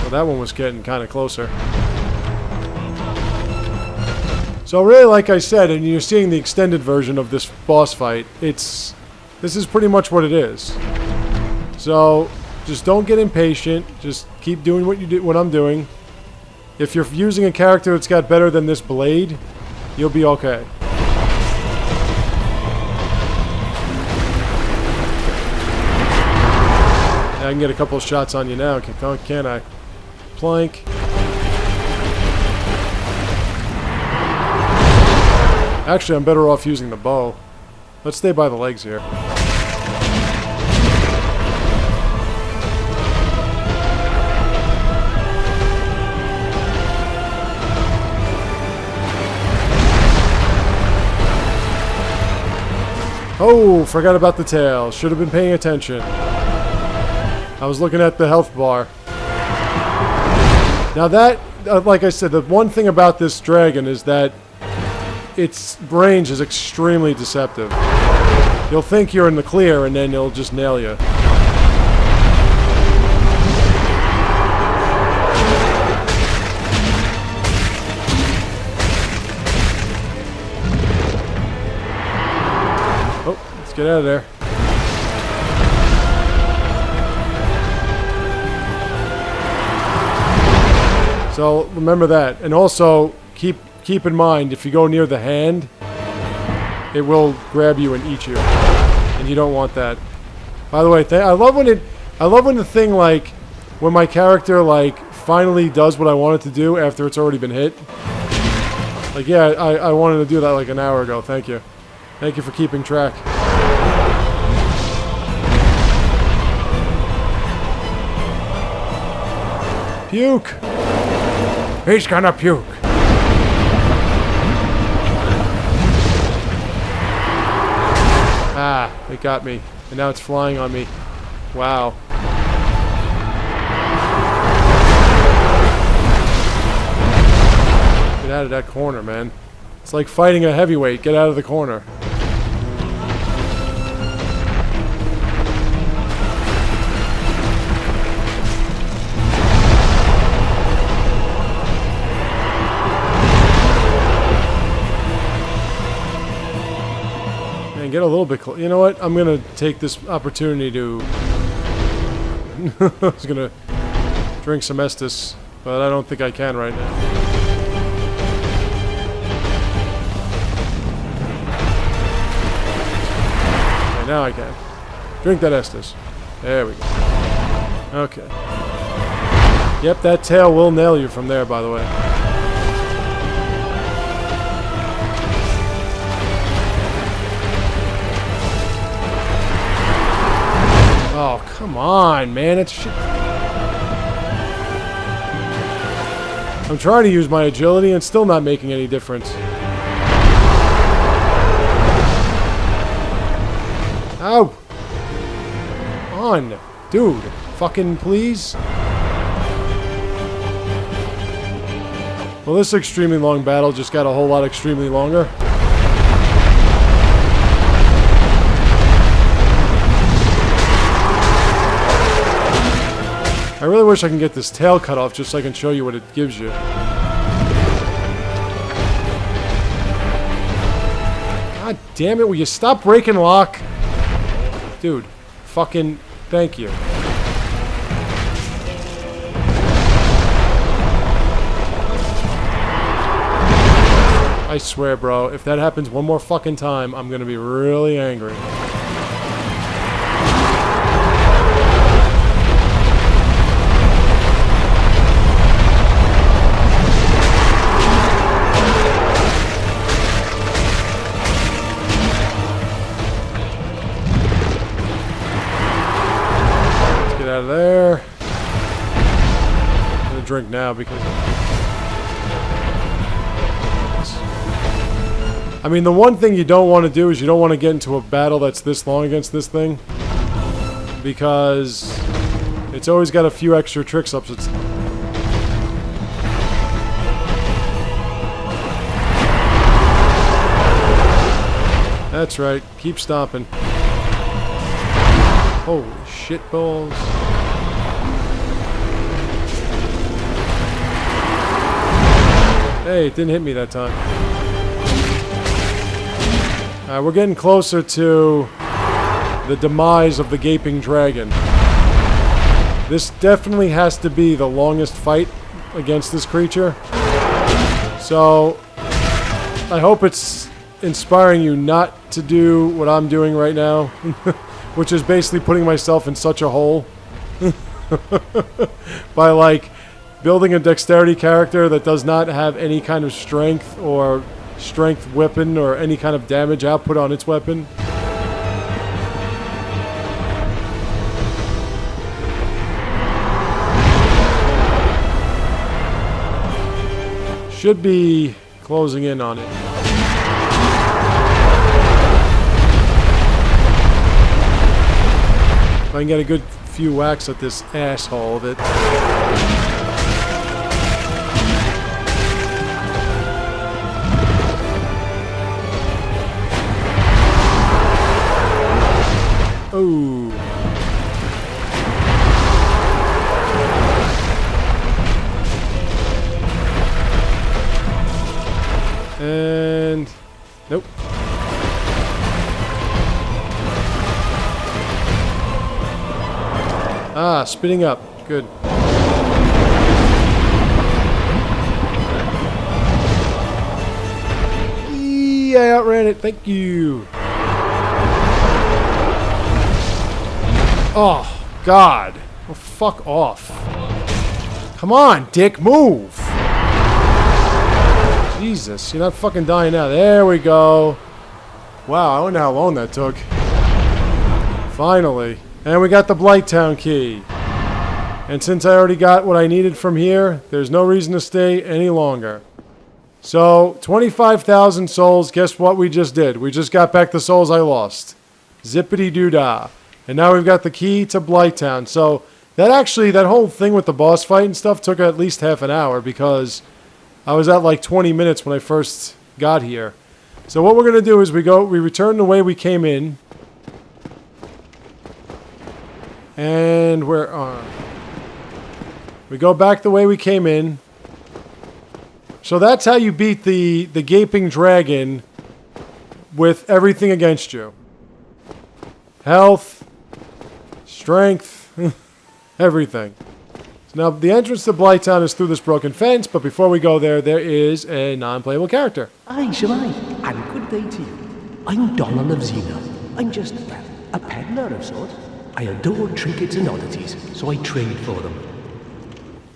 Well, that one was getting kind of closer. So really, like I said, and you're seeing the extended version of this boss fight, this is pretty much what it is. So just don't get impatient. Just keep doing what I'm doing. If you're using a character that's got better than this blade, you'll be okay. I can get a couple of shots on you now, can't I? Plank. Actually, I'm better off using the bow. Let's stay by the legs here. Oh, forgot about the tail. Should have been paying attention. I was looking at the health bar. Now that, like I said, the one thing about this dragon is that its range is extremely deceptive. You'll think you're in the clear and then it'll just nail you. Oh, let's get out of there. So remember that, and also keep in mind if you go near the hand, it will grab you and eat you, and you don't want that. By the way, I love when the thing when my character finally does what I want it to do after it's already been hit. Yeah, I wanted to do that an hour ago. Thank you for keeping track. Puke. He's gonna puke. Ah, it got me. And now it's flying on me. Wow. Get out of that corner, man. It's like fighting a heavyweight. Get out of the corner. Man, get a little bit close. You know what? I'm going to take this opportunity to... I was going to drink some Estus, but I don't think I can right now. Now I can. Drink that Estus. There we go. Okay. Yep, that tail will nail you from there, by the way. Oh, come on, man. It's shit. I'm trying to use my agility and still not making any difference. Ow! On! Dude! Fucking please? Well, this extremely long battle just got a whole lot extremely longer. I really wish I can get this tail cut off just so I can show you what it gives you. God damn it, will you stop breaking lock? Dude, fucking thank you. I swear, bro, if that happens one more fucking time, I'm gonna be really angry. Out of there. I'm gonna drink now because I mean, the one thing you don't want to do is you don't want to get into a battle that's this long against this thing, because it's always got a few extra tricks up its... That's right, keep stomping. Holy shit balls. Hey, it didn't hit me that time. We're getting closer to the demise of the Gaping Dragon. This definitely has to be the longest fight against this creature. So, I hope it's inspiring you not to do what I'm doing right now, which is basically putting myself in such a hole by, like, building a dexterity character that does not have any kind of strength or strength weapon or any kind of damage output on its weapon. Should be closing in on it. If I can get a good few whacks at this asshole of it. Oh. And nope. Ah, spinning up. Good. I outran it. Thank you. Oh, God. Well, fuck off. Come on, dick, move. Jesus, you're not fucking dying now. There we go. Wow, I wonder how long that took. Finally. And we got the Blighttown key. And since I already got what I needed from here, there's no reason to stay any longer. So, 25,000 souls. Guess what we just did? We just got back the souls I lost. Zippity-doo-dah. And now we've got the key to Blighttown. So, that whole thing with the boss fight and stuff took at least half an hour because I was at like 20 minutes when I first got here. So what we're going to do is we return the way we came in. And we go back the way we came in. So that's how you beat the gaping dragon with everything against you. Health, strength, everything. So now the entrance to Blighttown is through this broken fence, but before we go there, there is a non-playable character. Aye, Shemai, and good day to you. I'm Donald of Xena. I'm just, well, a peddler of sorts. I adore trinkets and oddities, so I trade for them.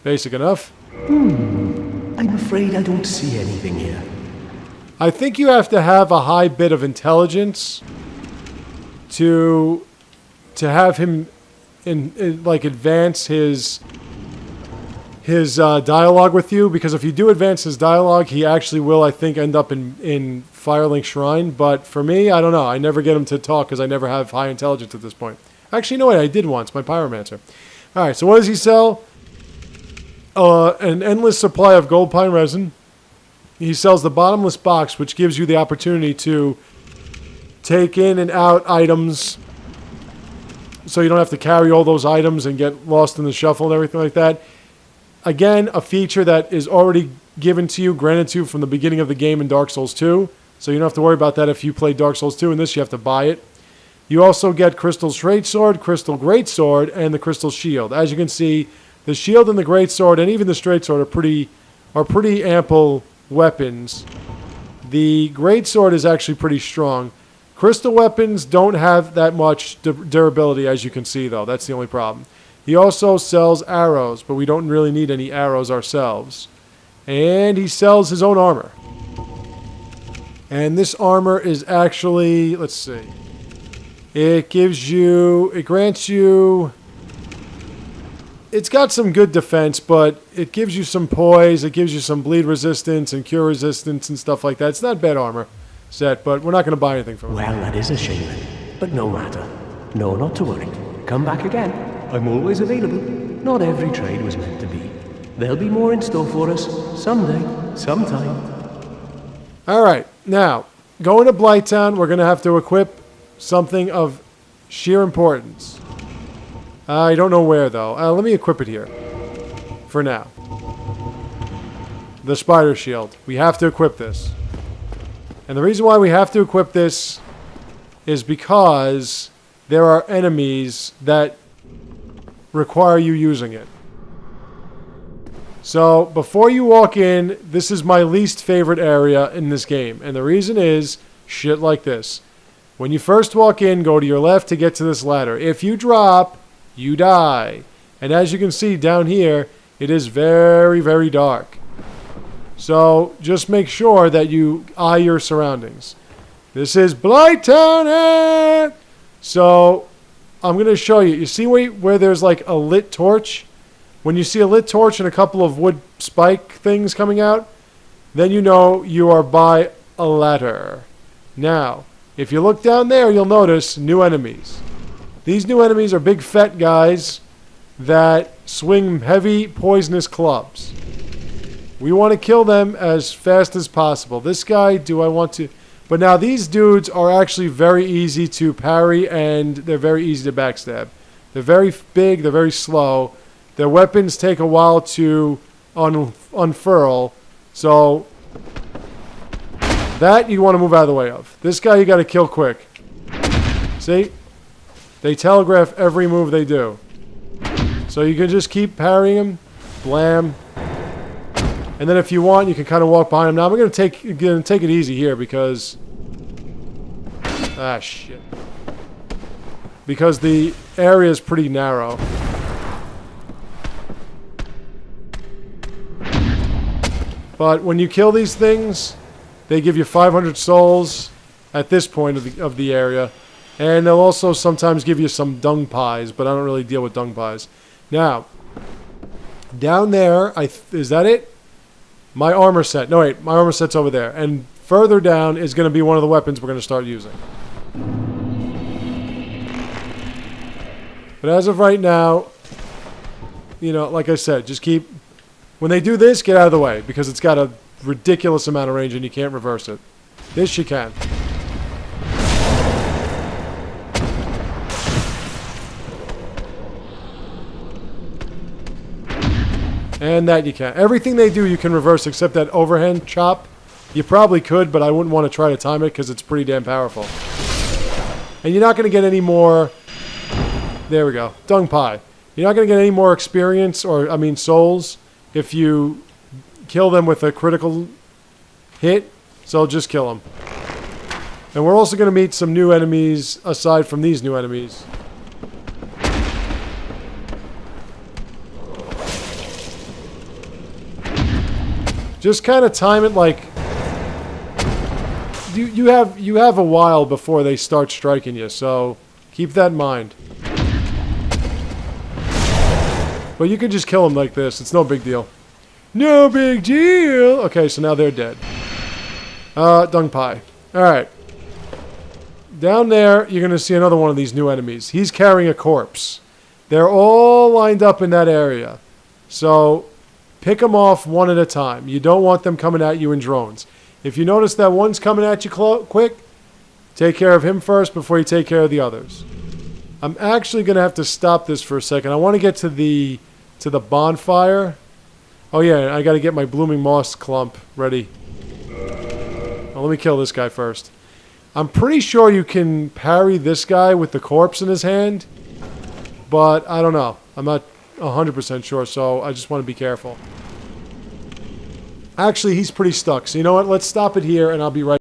Basic enough. I'm afraid I don't see anything here. I think you have to have a high bit of intelligence to have him like advance his dialogue with you, because if you do advance his dialogue, he actually will, I think, end up in Firelink Shrine. But for me, I don't know. I never get him to talk because I never have high intelligence at this point. Actually, no, wait, I did once. My Pyromancer. All right, so what does he sell? An endless supply of gold pine resin. He sells the bottomless box, which gives you the opportunity to take in and out items, so you don't have to carry all those items and get lost in the shuffle and everything like that. Again, a feature that is already given to you, granted to you from the beginning of the game in Dark Souls 2, so you don't have to worry about that if you play Dark Souls 2. In this, you have to buy it. You also get Crystal Straight Sword, Crystal Great Sword, and the Crystal Shield. As you can see, the Shield and the Great Sword, and even the Straight Sword, are pretty ample weapons. The Great Sword is actually pretty strong. Crystal weapons don't have that much durability, as you can see, though. That's the only problem. He also sells arrows, but we don't really need any arrows ourselves. And he sells his own armor. And this armor is actually, let's see. It grants you, it's got some good defense, but it gives you some poise, it gives you some bleed resistance and cure resistance and stuff like that. It's not bad armor set, but we're not going to buy anything from it. Well, that is a shame, but no matter. No, not to worry. Come back again. I'm always available. Not every trade was meant to be. There'll be more in store for us someday, sometime. All right, now, going to Blighttown, we're going to have to equip something of sheer importance. I don't know where, though. Let me equip it here. For now. The Spider Shield. We have to equip this. And the reason why we have to equip this is because there are enemies that require you using it. So, before you walk in, this is my least favorite area in this game. And the reason is shit like this. When you first walk in, go to your left to get to this ladder. If you drop, you die. And as you can see down here, it is very, very dark. So just make sure that you eye your surroundings. This is Blighttown. So I'm going to show you. You see where there's like a lit torch? When you see a lit torch and a couple of wood spike things coming out, then you know you are by a ladder. Now, if you look down there, you'll notice new enemies. These new enemies are big fat guys that swing heavy poisonous clubs. We want to kill them as fast as possible. This guy, do I want to... But now these dudes are actually very easy to parry and they're very easy to backstab. They're very big, they're very slow. Their weapons take a while to unfurl. So... that you want to move out of the way of. This guy you got to kill quick. See? They telegraph every move they do. So you can just keep parrying him. Blam. And then if you want, you can kind of walk behind him. Now I'm going to take it easy here because... ah, shit. Because the area is pretty narrow. But when you kill these things... they give you 500 souls at this point of the area. And they'll also sometimes give you some dung pies, but I don't really deal with dung pies. Now, down there, is that it? My armor set. No, wait, my armor set's over there. And further down is going to be one of the weapons we're going to start using. But as of right now, you know, like I said, just keep When they do this, get out of the way, because it's got a ridiculous amount of range and you can't reverse it. This you can. And that you can. Everything they do you can reverse except that overhand chop. You probably could, but I wouldn't want to try to time it because it's pretty damn powerful. And you're not going to get any more... There we go. Dung pie. You're not going to get any more experience, or, I mean, souls, if you kill them with a critical hit. So just kill them. And we're also going to meet some new enemies aside from these new enemies. Just kind of time it like you have a while before they start striking you, so keep that in mind. But you can just kill them like this. It's no big deal. No big deal. Okay, so now they're dead. Dung pie. All right. Down there, you're going to see another one of these new enemies. He's carrying a corpse. They're all lined up in that area. So pick them off one at a time. You don't want them coming at you in drones. If you notice that one's coming at you quick, take care of him first before you take care of the others. I'm actually going to have to stop this for a second. I want to get to the bonfire. Oh yeah, I got to get my blooming moss clump ready. Well, let me kill this guy first. I'm pretty sure you can parry this guy with the corpse in his hand, but I don't know. I'm not 100% sure, so I just want to be careful. Actually, he's pretty stuck. So you know what? Let's stop it here, and I'll be right back.